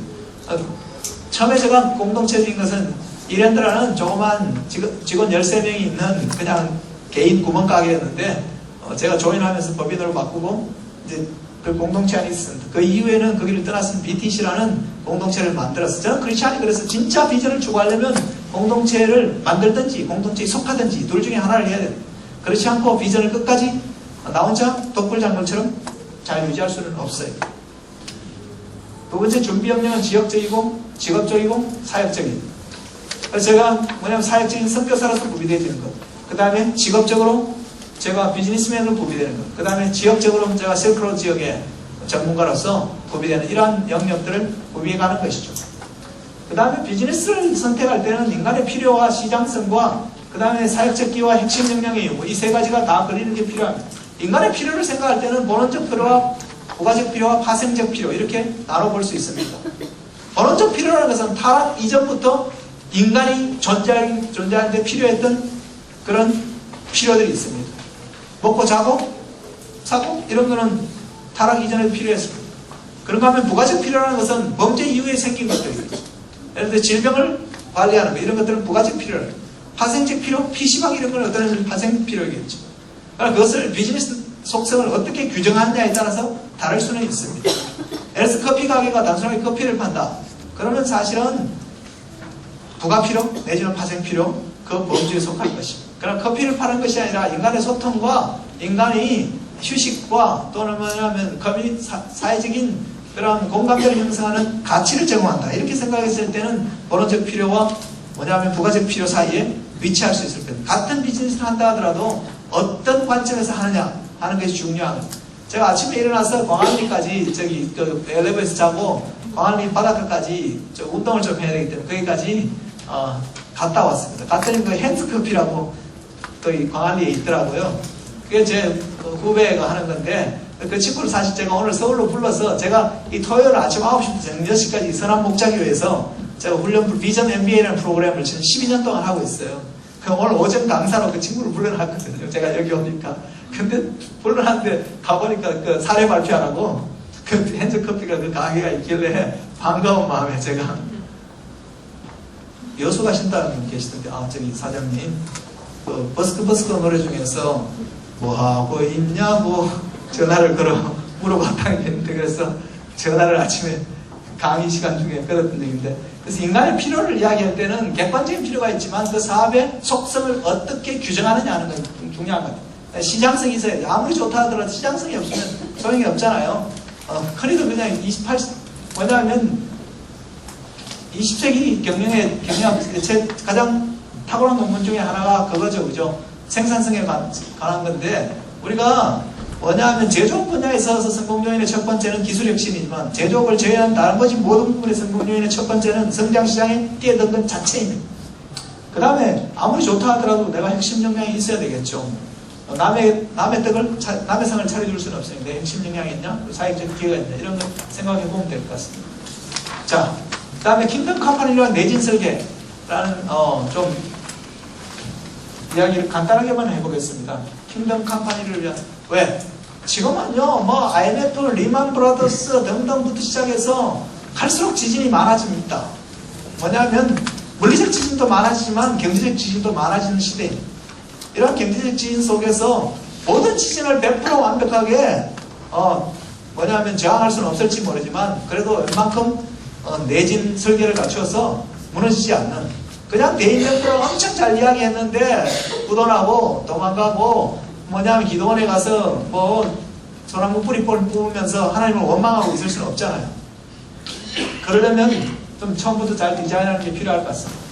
처음에 제가 공동체적인 것은 이랜드라는 조그만 직원 13명이 있는 그냥 개인 구멍가게였는데 제가 조인하면서 법인으로 바꾸고 이제 그 공동체 안에 있습니다. 그 이후에는 거기를 떠났으면 BTC라는 공동체를 만들었어요. 저는 그렇지 않아요. 그래서 진짜 비전을 추구하려면 공동체를 만들든지 공동체에 속하든지 둘 중에 하나를 해야 됩니다. 그렇지 않고 비전을 끝까지 나 혼자 독불장군처럼 잘 유지할 수는 없어요. 두 번째 준비 역량은 지역적이고 직업적이고 사역적입니다. 그래서 제가 뭐냐면 사역적인 선교사로서 구비되어지는 것. 그 다음에 직업적으로 제가 비즈니스맨으로 구비되는 것. 그 다음에 지역적으로 제가 실크로드 지역의 전문가로서 구비되는 이러한 영역들을 구비해가는 것이죠. 그 다음에 비즈니스를 선택할 때는 인간의 필요와 시장성과 그 다음에 사역적 기와 핵심 역량의 요구, 이 세 가지가 다 걸리는 게 필요합니다. 인간의 필요를 생각할 때는 본원적 필요와 부가적 필요와 파생적 필요 이렇게 나눠볼 수 있습니다. 본원적 필요라는 것은 타락 이전부터 인간이 존재할 때 필요했던 그런 필요들이 있습니다. 먹고 자고 사고 이런 거는 타락 이전에 필요했습니다. 그런가 하면 부가적 필요라는 것은 범죄 이후에 생긴 것들이겠죠. 예를 들어 질병을 관리하는 것 이런 것들은 부가적 필요입니다. 파생적 필요, PC방 이런 건 어떤 파생 필요이겠죠. 그러나 그것을 비즈니스 속성을 어떻게 규정하느냐에 따라서 다를 수는 있습니다. 예를 들어서 커피 가게가 단순하게 커피를 판다. 그러면 사실은 부가 필요 내지는 파생 필요 그 범주에 속할 것입니다. 그러나 커피를 파는 것이 아니라 인간의 소통과 인간의 휴식과 또는 뭐냐면 사회적인 그런 공감대를 형성하는 가치를 제공한다. 이렇게 생각했을 때는 본원적 필요와 뭐냐면 부가적 필요 사이에 위치할 수 있을 겁니다. 같은 비즈니스를 한다 하더라도 어떤 관점에서 하느냐 하는 것이 중요합니다. 제가 아침에 일어나서 광안리까지 그 엘리베이터에서 자고 광안리 바닷가까지 운동을 좀 해야 되기 때문에 거기까지 갔다 왔습니다. 갔더니 그 핸드커피라고 또 광안리에 있더라고요. 그게 제 후배가 하는 건데 그 친구를 사실 제가 오늘 서울로 불러서 제가 이 토요일 아침 9시부터 6시까지 선한 목자교회에서 제가 훈련 비전 MBA라는 프로그램을 지금 12년 동안 하고 있어요. 오늘 오전 강사로 그 친구를 불러놨거든요. 제가 여기 오니까. 근데 불러놨는데 가보니까 그 사례 발표하라고 그 핸즈커피가 그 가게가 있길래 반가운 마음에 제가 여수 가신다는 분 계시던데, 아, 저기 사장님, 그 버스커 노래 중에서 뭐 하고 있냐고 전화를 걸어 물어봤다는 게 있는데, 그래서 전화를 아침에 강의 시간 중에 걸었던 적인데, 그래서 인간의 필요를 이야기할 때는 객관적인 필요가 있지만 그 사업의 속성을 어떻게 규정하느냐 하는 건 중요한 것 같아요. 시장성이 있어야 돼요. 아무리 좋다 하더라도 시장성이 없으면 소용이 없잖아요. 흔히도 그냥 28, 뭐냐면 20세기 경영 제 가장 탁월한 논문 중에 하나가 그거죠, 그죠? 생산성에 관한 건데, 우리가 뭐냐면 제조업 분야에 있어서 성공 요인의 첫 번째는 기술 혁신이지만, 제조업을 제외한 나머지 모든 부분의 성공 요인의 첫 번째는 성장 시장에 뛰어든 것 자체입니다. 그 다음에 아무리 좋다 하더라도 내가 핵심 역량이 있어야 되겠죠. 남의 상을 차려줄 수는 없으니까 내 핵심 역량이 있냐, 사회적 기회가 있냐, 이런 거 생각해 보면 될 것 같습니다. 자, 그 다음에 킹덤 컴퍼니랑 내진 설계라는 좀 이야기를 간단하게만 해보겠습니다. 킹덤 컴퍼니를 위한, 왜? 지금은요, 뭐 IMF, 리만 브라더스 등등부터 시작해서 갈수록 지진이 많아집니다. 뭐냐면 물리적 지진도 많아지지만 경제적 지진도 많아지는 시대입니다. 이런 경제적 지진 속에서 모든 지진을 100% 완벽하게 뭐냐면 저항할 수는 없을지 모르지만, 그래도 웬만큼 내진 설계를 갖춰서 무너지지 않는, 그냥 대인명부로 엄청 잘 이야기했는데 부도나고 도망가고, 뭐냐면 기도원에 가서 뭐 소나무 뿌리 뽑으면서 하나님을 원망하고 있을 수는 없잖아요. 그러려면 좀 처음부터 잘 디자인하는 게 필요할 것 같습니다.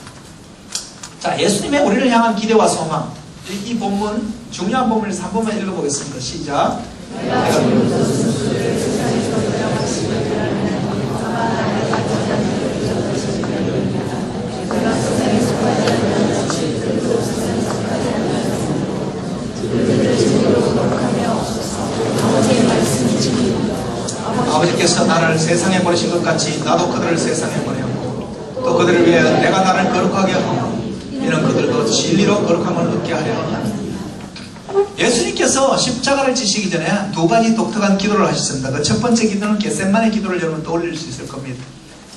자, 예수님의 우리를 향한 기대와 소망, 이 본문, 중요한 본문에서 한 번만 읽어보겠습니다. 시작. 아버지께서 나를 세상에 보내신 것 같이 나도 그들을 세상에 보내었고, 또 그들을 위해 내가 나를 거룩하게 하고 이는 그들도 진리로 거룩함을 얻게 하려 합니다. 예수님께서 십자가를 지시기 전에 두 가지 독특한 기도를 하셨습니다. 그 첫 번째 기도는 겟셋마네 기도를 여러분 떠올릴 수 있을 겁니다.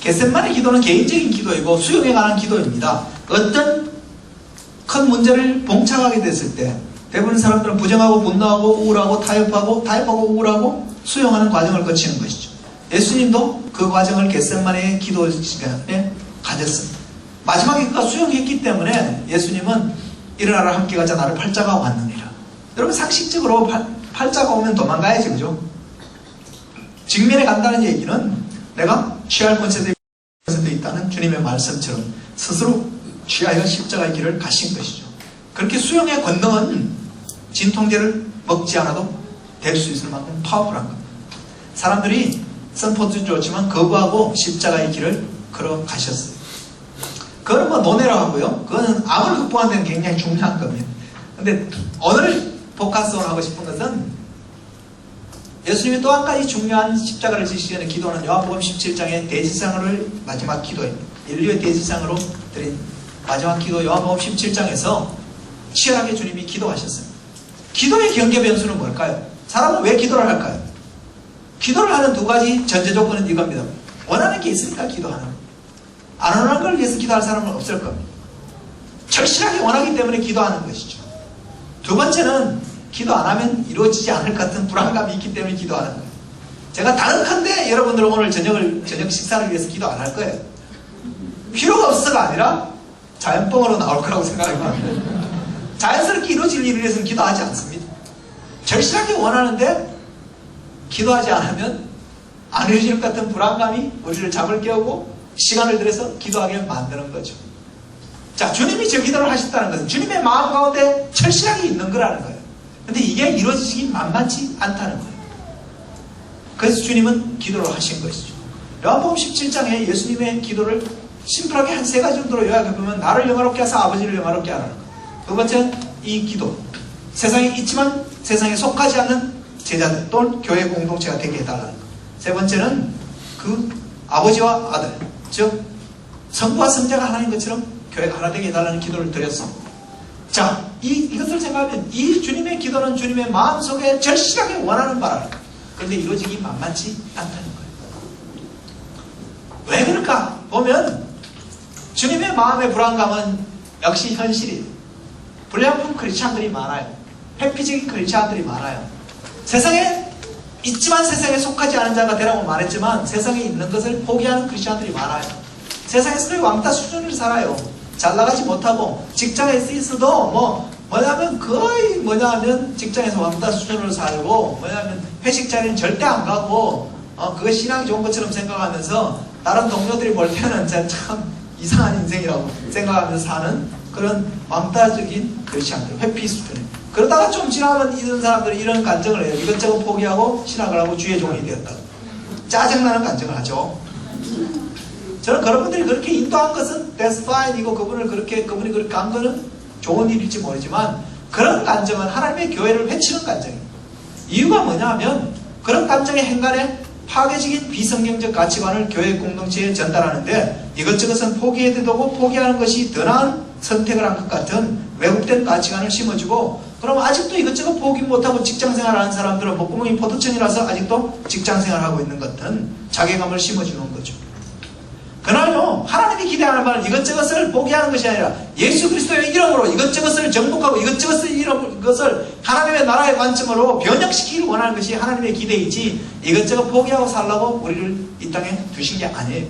겟셋마네 기도는 개인적인 기도이고 수용에 관한 기도입니다. 어떤 큰 문제를 봉착하게 됐을 때 대부분 사람들은 부정하고 분노하고 우울하고 타협하고 우울하고 수용하는 과정을 거치는 것이죠. 예수님도 그 과정을 겟셋마네의 기도 시간에 가졌습니다. 마지막에 그가 수용했기 때문에 예수님은 일어나라 함께 가자 나를 팔자가 왔느니라. 여러분 상식적으로 팔자가 오면 도망가야지, 그죠? 직면에 간다는 얘기는 내가 취할 권세대 있다는 주님의 말씀처럼 스스로 취하여 십자가의 길을 가신 것이죠. 그렇게 수용의 권능은 진통제를 먹지 않아도 될 수 있을 만큼 파워풀한 겁니다. 사람들이 선포도 좋지만 거부하고 십자가의 길을 걸어가셨어요. 그거는 뭐 논외로 하고요. 그거는 암을 극복하는 데는 굉장히 중요한 겁니다. 근데 오늘 포커스를 하고 싶은 것은 예수님이 또 한 가지 중요한 십자가를 지시는 기도는 요한복음 17장의 대지상을 마지막 기도입니다. 인류의 대지상으로 드린 마지막 기도 요한복음 17장에서 치열하게 주님이 기도하셨습니다. 기도의 경계 변수는 뭘까요? 사람은 왜 기도를 할까요? 기도를 하는 두 가지 전제 조건은 이겁니다. 원하는 게 있으니까 기도하는 겁니다. 안 원하는 걸 위해서 기도할 사람은 없을 겁니다. 절실하게 원하기 때문에 기도하는 것이죠. 두 번째는 기도 안 하면 이루어지지 않을 것 같은 불안감이 있기 때문에 기도하는 거예요. 제가 다른컨대 여러분들 오늘 저녁 식사를 위해서 기도 안 할 거예요. 필요가 없어가 아니라 자연뻥으로 나올 거라고 생각합니다. 자연스럽게 이루어질 일을 위해서는 기도하지 않습니다. 절실하게 원하는데 기도하지 않으면 안 이루어질 것 같은 불안감이 우리를 잠을 깨우고 시간을 들여서 기도하게 만드는 거죠. 자, 주님이 저 기도를 하셨다는 것은 주님의 마음 가운데 절실하게 있는 거라는 거예요. 근데 이게 이루어지기 만만치 않다는 거예요. 그래서 주님은 기도를 하신 것이죠. 요한복음 17장에 예수님의 기도를 심플하게 한 세 가지 정도로 요약해보면 나를 영화롭게 하사 아버지를 영화롭게 하라는 거예요. 두 번째는 이 기도. 세상에 있지만 세상에 속하지 않는 제자들 또는 교회 공동체가 되게 해달라는 거예요. 세 번째는 그 아버지와 아들, 즉 성부와 성자가 하나인 것처럼 교회가 하나 되게 해달라는 기도를 드렸습니다. 자, 이것을 생각하면 이 주님의 기도는 주님의 마음속에 절실하게 원하는 바라. 그런데 이루어지기 만만치 않다는 거예요. 왜 그럴까? 보면 주님의 마음의 불안감은 역시 현실이에요. 불량품 크리스찬들이 많아요. 회피적인 크리스찬들이 많아요. 세상에 있지만 세상에 속하지 않은 자가 되라고 말했지만 세상에 있는 것을 포기하는 크리스찬들이 많아요. 세상에서 거의 왕따 수준을 살아요. 잘 나가지 못하고 직장에 있어도 뭐냐면 직장에서 왕따 수준으로 살고 뭐냐면 회식 자리는 절대 안 가고 그거 신앙이 좋은 것처럼 생각하면서 다른 동료들이 볼 때는 참 이상한 인생이라고 생각하면서 사는 그런 왕따적인 크리스찬들, 회피 수준에. 그러다가 좀 지나면 이런 사람들이 이런 간증을 해요. 이것저것 포기하고 신학을 하고 주의 종이 되었다. 짜증나는 간증을 하죠. 저는 그런 분들이 그렇게 인도한 것은 that's fine이고 그분이 그렇게 한 거는 좋은 일일지 모르지만 그런 간증은 하나님의 교회를 해치는 간증이에요. 이유가 뭐냐면 그런 간증의 행간에 파괴적인 비성경적 가치관을 교회 공동체에 전달하는데 이것저것은 포기해도 되고 포기하는 것이 더 나은 선택을 한 것 같은 왜곡된 가치관을 심어주고 그럼 아직도 이것저것 포기 못하고 직장생활하는 사람들은 목구멍이 포도청이라서 아직도 직장생활하고 있는 것 같은 자괴감을 심어주는 거죠. 그러나요 하나님이 기대하는 바는 이것저것을 포기하는 것이 아니라 예수 그리스도의 이름으로 이것저것을 정복하고 이것을 하나님의 나라의 관점으로 변형시키기를 원하는 것이 하나님의 기대이지 이것저것 포기하고 살라고 우리를 이 땅에 두신 게 아니에요.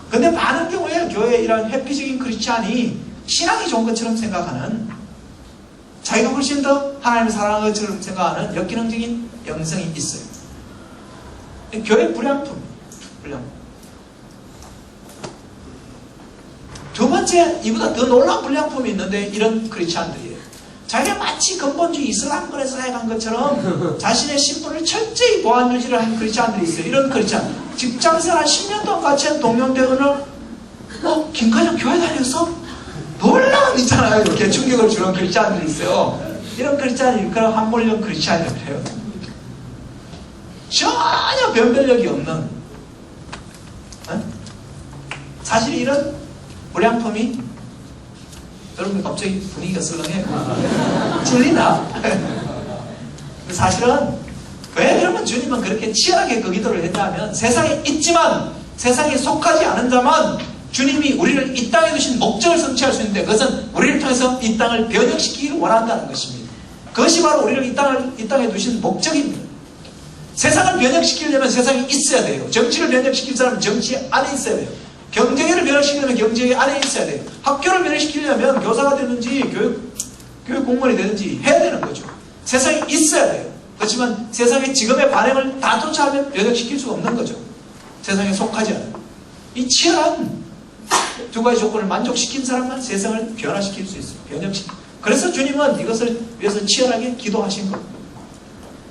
근데 많은 경우에 교회에 이런 회피적인 크리스찬이 신앙이 좋은 것처럼 생각하는 자기가 훨씬 더 하나님을 사랑하는 것처럼 생각하는 역기능적인 영성이 있어요. 교회 불량품. 두 번째, 이보다 더 놀라운 불량품이 있는데 이런 크리스찬들이에요. 자기가 마치 근본주의 이슬람권에서 살아간 것처럼 자신의 신분을 철저히 보안 유지를 하는 크리스찬들이 있어요. 이런 크리스찬. 직장생활 10년 동안 같이 한 동료들은 김과장 교회 다녔어? 놀라운 있잖아요. 이렇게 충격을 주는 크리스찬들이 있어요. 이런 크리스찬이 그런 한몰령 크리스찬이라고 해요. 전혀 변별력이 없는 사실 이런 불량품이 여러분 갑자기 분위기가 썰렁해요. 찔리나? 사실은 왜 그러면 주님은 그렇게 치열하게 그 기도를 했냐면 세상에 있지만 세상에 속하지 않은 자만 주님이 우리를 이 땅에 두신 목적을 성취할 수 있는데 그것은 우리를 통해서 이 땅을 변형시키기를 원한다는 것입니다. 그것이 바로 우리를 이 땅에 두신 목적입니다. 세상을 변형시키려면 세상에 있어야 돼요. 정치를 변형시킬 사람은 정치 안에 있어야 돼요. 경제계를 변형시키려면 경제계 안에 있어야 돼요. 학교를 변형시키려면 교사가 되든지 교육 공무원이 되든지 해야 되는 거죠. 세상에 있어야 돼요. 그렇지만 세상의 지금의 반응을 다 쫓아가면 변형시킬 수가 없는 거죠. 세상에 속하지 않아요. 이 치열한 두 가지 조건을 만족시킨 사람만 세상을 변화시킬 수 있어요. 변형시키. 그래서 주님은 이것을 위해서 치열하게 기도하신 겁니다.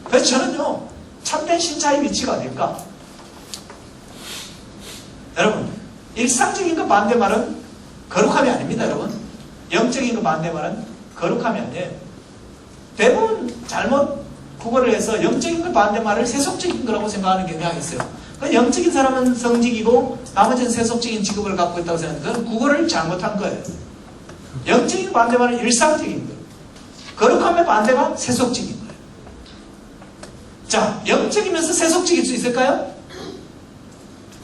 그래서 저는요, 참된 신자의 위치가 어딜까? 여러분, 일상적인 것 반대말은 거룩함이 아닙니다, 여러분. 영적인 것 반대말은 거룩함이 아니에요. 대부분 잘못 국어를 해서 영적인 것 반대말을 세속적인 거라고 생각하는 경향이 있어요. 영적인 사람은 성직이고 나머지는 세속적인 직업을 갖고 있다고 생각하는 건 국어를 잘못한 거예요. 영적인 반대말은 일상적인 거예요. 거룩함의 반대가 세속적인 거예요. 자, 영적이면서 세속적일 수 있을까요?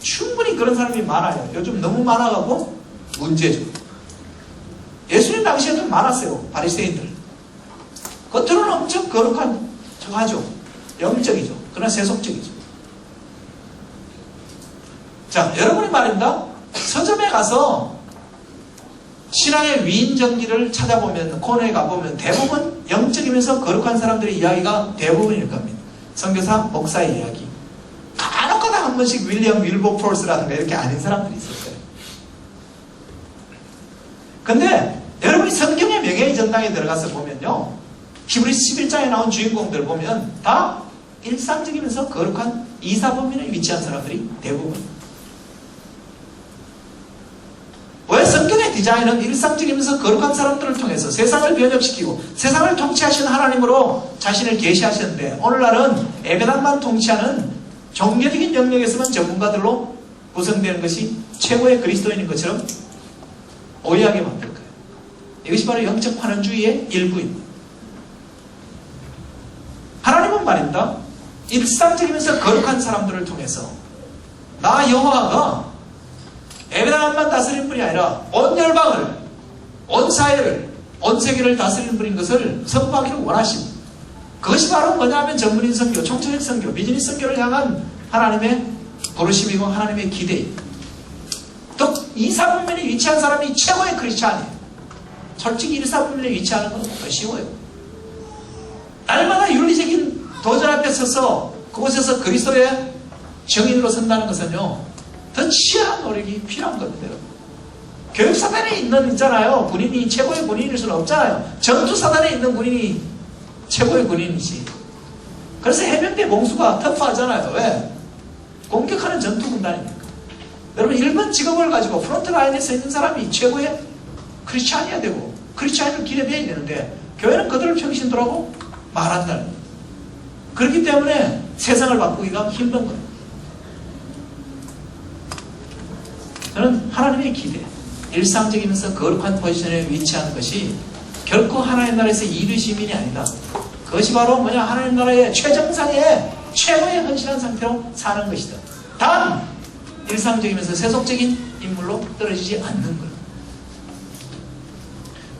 충분히 그런 사람이 많아요. 요즘 너무 많아가고 문제죠. 예수님 당시에도 많았어요. 바리새인들. 겉으로는 엄청 거룩한 척하죠. 영적이죠. 그러나 세속적이죠. 자, 여러분이 말입니다. 서점에 가서 신앙의 위인전기를 찾아보면, 코너에 가보면 대부분 영적이면서 거룩한 사람들의 이야기가 대부분일 겁니다. 선교사, 목사의 이야기. 간혹가다 한 번씩 윌리엄 윌버포스라든가 이렇게 아닌 사람들이 있을 거예요. 근데 여러분이 성경의 명예의 전당에 들어가서 보면요, 히브리서 11장에 나온 주인공들 보면 다 일상적이면서 거룩한 이사범민에 위치한 사람들이 대부분. 왜 성경의 디자인은 일상적이면서 거룩한 사람들을 통해서 세상을 변혁시키고 세상을 통치하시는 하나님으로 자신을 계시하셨는데 오늘날은 예배당만 통치하는 종교적인 영역에서만 전문가들로 구성되는 것이 최고의 그리스도인인 것처럼 오해하게 만들 거예요. 이것이 바로 영적 환원주의의 일부입니다. 하나님은 말입니다. 일상적이면서 거룩한 사람들을 통해서 나 여호와가 에베라만 다스리는 분이 아니라 온 열방을, 온 사회를, 온 세계를 다스리는 분인 것을 선포하기를 원하십니다. 그것이 바로 뭐냐면 전문인 선교, 총체적 선교, 비즈니스 선교를 향한 하나님의 부르심이고 하나님의 기대입니다. 또 2, 4분면에 위치한 사람이 최고의 크리스찬이에요. 솔직히 1, 4분면에 위치하는 건 더 쉬워요. 날마다 윤리적인 도전 앞에 서서 그곳에서 그리스도의 정인으로 선다는 것은요, 더 치열한 노력이 필요한 겁니다. 교육사단에 있잖아요. 군인이 최고의 군인일 수는 없잖아요. 전투사단에 있는 군인이 최고의 군인이지. 그래서 해병대 봉수가 터프하잖아요. 왜? 공격하는 전투군단이니까. 여러분, 일본 직업을 가지고 프론트라인에서 있는 사람이 최고의 크리스찬이어야 되고 크리스찬을 기대해야 되는데 교회는 그들을 평신도라고 말한다는 거예요. 그렇기 때문에 세상을 바꾸기가 힘든 거예요. 저는 하나님의 기대, 일상적이면서 거룩한 포지션에 위치하는 것이 결코 하나님 나라에서 이르 시민이 아니다. 그것이 바로 뭐냐? 하나님 나라의 최정상의 최고의 헌신한 상태로 사는 것이다. 단 일상적이면서 세속적인 인물로 떨어지지 않는 거예요.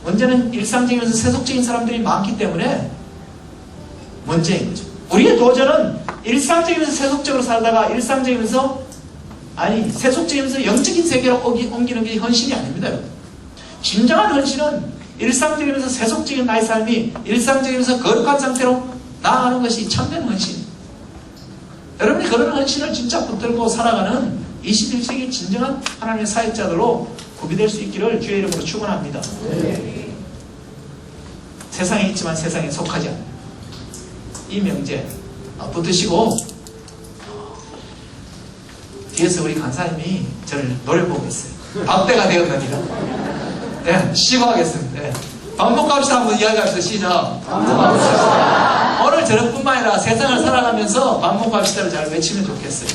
문제는 일상적이면서 세속적인 사람들이 많기 때문에 문제인 거죠. 우리의 도전은 일상적이면서 세속적으로 살다가 세속적이면서 영적인 세계로 옮기는 게 헌신이 아닙니다. 진정한 헌신은 일상적이면서 세속적인 나의 삶이 일상적이면서 거룩한 상태로 나아가는 것이 참된 헌신. 여러분이 그런 헌신을 진짜 붙들고 살아가는 21세기 진정한 하나님의 사역자들로 구비될 수 있기를 주의 이름으로 축원합니다. 네. 세상에 있지만 세상에 속하지 않는 이 명제 붙드시고, 뒤에서 우리 강사님이 저를 노려보고 있어요. 밥때가 되었느니라. 네, 쉬고 하겠습니다. 네. 반복합시다. 한번 이야기합시다. 시작. 반복합시다. 오늘 저녁뿐만 아니라 세상을 살아가면서 반복합시다를 잘 외치면 좋겠어요.